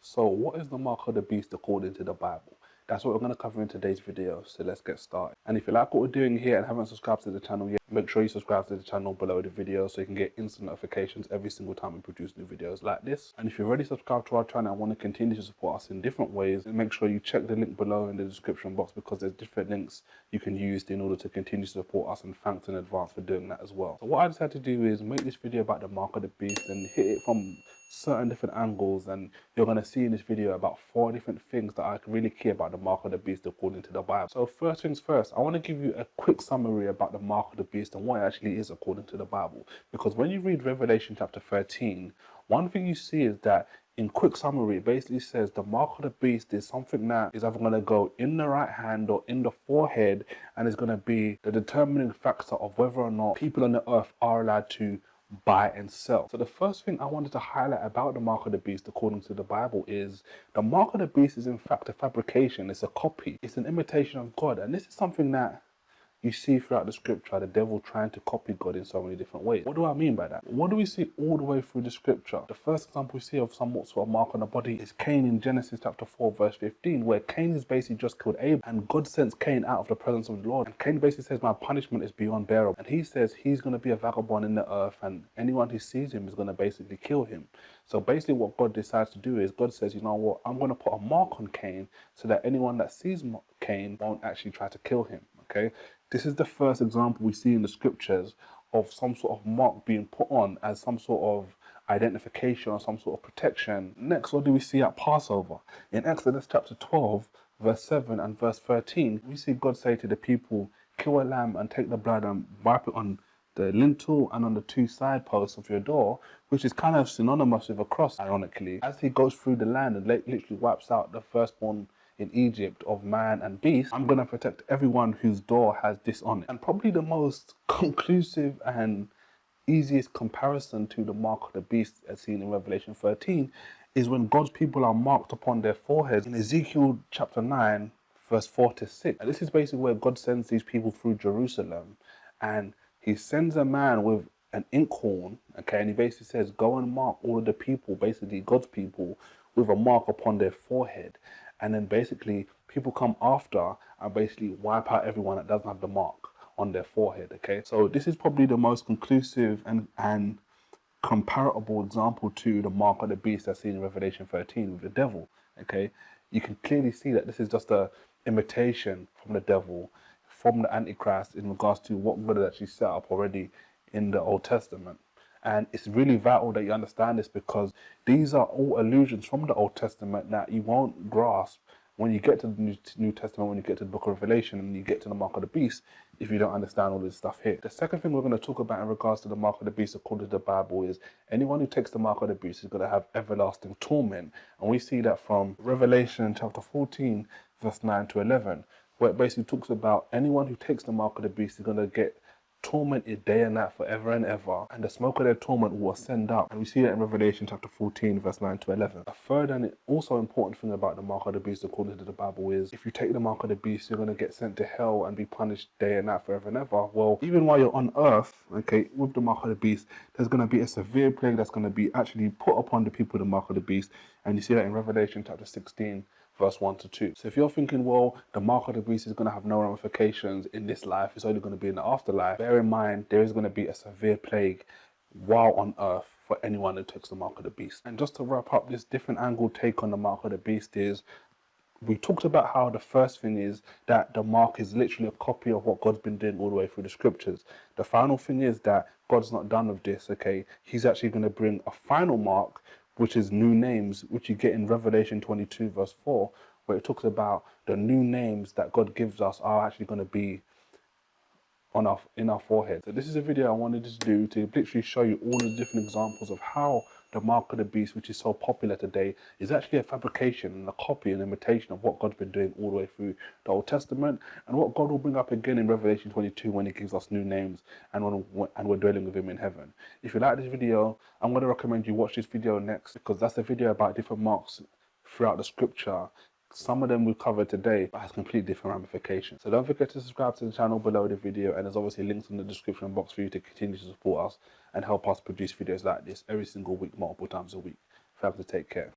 So what is the mark of the beast according to the Bible? That's what we're going to cover in today's video, so let's get started. And if you like what we're doing here and haven't subscribed to the channel yet, make sure you subscribe to the channel below the video so you can get instant notifications every single time we produce new videos like this. And if you've already subscribed to our channel and want to continue to support us in different ways, make sure you check the link below in the description box, because there's different links you can use in order to continue to support us, and thanks in advance for doing that as well. So what I decided to do is make this video about the mark of the beast and hit it from certain different angles, and you're going to see in this video about 4 different things that are really key about the mark of the beast according to the Bible. So first things first, I want to give you a quick summary about the mark of the beast and what it actually is according to the Bible, because when you read Revelation chapter 13, one thing you see is that in quick summary, it basically says the mark of the beast is something that is either going to go in the right hand or in the forehead, and is going to be the determining factor of whether or not people on the earth are allowed to buy and sell. So the first thing I wanted to highlight about the mark of the beast according to the Bible is the mark of the beast is in fact a fabrication. It's a copy. It's an imitation of God. And this is something that you see throughout the scripture, the devil trying to copy God in so many different ways. What do I mean by that? What do we see all the way through the scripture? The first example we see of somewhat sort of mark on the body is Cain in Genesis chapter 4 verse 15, where Cain is basically just killed Abel, and God sends Cain out of the presence of the Lord. And Cain basically says, my punishment is beyond bearable. And he says he's going to be a vagabond in the earth, and anyone who sees him is going to basically kill him. So basically what God decides to do is God says, you know what, I'm going to put a mark on Cain so that anyone that sees Cain won't actually try to kill him. Okay, this is the first example we see in the scriptures of some sort of mark being put on as some sort of identification or some sort of protection. Next, what do we see at Passover? In Exodus chapter 12, verse 7 and verse 13, we see God say to the people, kill a lamb and take the blood and wipe it on the lintel and on the 2 side posts of your door, which is kind of synonymous with a cross, ironically. As he goes through the land and literally wipes out the firstborn in Egypt of man and beast, I'm going to protect everyone whose door has this on it. And probably the most conclusive and easiest comparison to the mark of the beast as seen in Revelation 13 is when God's people are marked upon their foreheads in Ezekiel chapter 9 verse 4 to 6. And this is basically where God sends these people through Jerusalem, and he sends a man with an inkhorn, okay, and he basically says, go and mark all of the people, basically God's people, with a mark upon their forehead. And then basically people come after and basically wipe out everyone that doesn't have the mark on their forehead, okay? So this is probably the most conclusive and comparable example to the mark of the beast that's seen in Revelation 13 with the devil, okay? You can clearly see that this is just a imitation from the devil, from the Antichrist, in regards to what God has actually set up already in the Old Testament. And it's really vital that you understand this, because these are all allusions from the Old Testament that you won't grasp when you get to the New Testament, when you get to the book of Revelation and you get to the mark of the beast, if you don't understand all this stuff here. The second thing we're going to talk about in regards to the mark of the beast according to the Bible is anyone who takes the mark of the beast is going to have everlasting torment. And we see that from Revelation chapter 14 verse 9 to 11, where it basically talks about anyone who takes the mark of the beast is going to get tormented day and night forever and ever, and the smoke of their torment will ascend up. And we see that in Revelation chapter 14 verse 9 to 11. A third and also important thing about the mark of the beast according to the Bible is if you take the mark of the beast, you're going to get sent to hell and be punished day and night forever and ever. Well, even while you're on earth, okay, with the mark of the beast, there's going to be a severe plague that's going to be actually put upon the people with the mark of the beast. And you see that in Revelation chapter 16 verse 1 to 2. So if you're thinking, well, the mark of the beast is going to have no ramifications in this life, it's only going to be in the afterlife, bear in mind there is going to be a severe plague while on earth for anyone who takes the mark of the beast. And just to wrap up this different angle take on the mark of the beast is, we talked about how the first thing is that the mark is literally a copy of what God's been doing all the way through the scriptures. The final thing is that God's not done with this, okay? He's actually going to bring a final mark, which is new names, which you get in Revelation 22 verse 4, where it talks about the new names that God gives us are actually going to be on in our forehead. So this is a video I wanted to do to literally show you all the different examples of how the mark of the beast, which is so popular today, is actually a fabrication and a copy and imitation of what God's been doing all the way through the Old Testament, and what God will bring up again in Revelation 22 when he gives us new names and we're dwelling with him in heaven. If you like this video, I'm going to recommend you watch this video next, because that's a video about different marks throughout the scripture. Some of them we've covered today, but has completely different ramifications. So don't forget to subscribe to the channel below the video, and there's obviously links in the description box for you to continue to support us and help us produce videos like this every single week, multiple times a week. Thanks, to take care.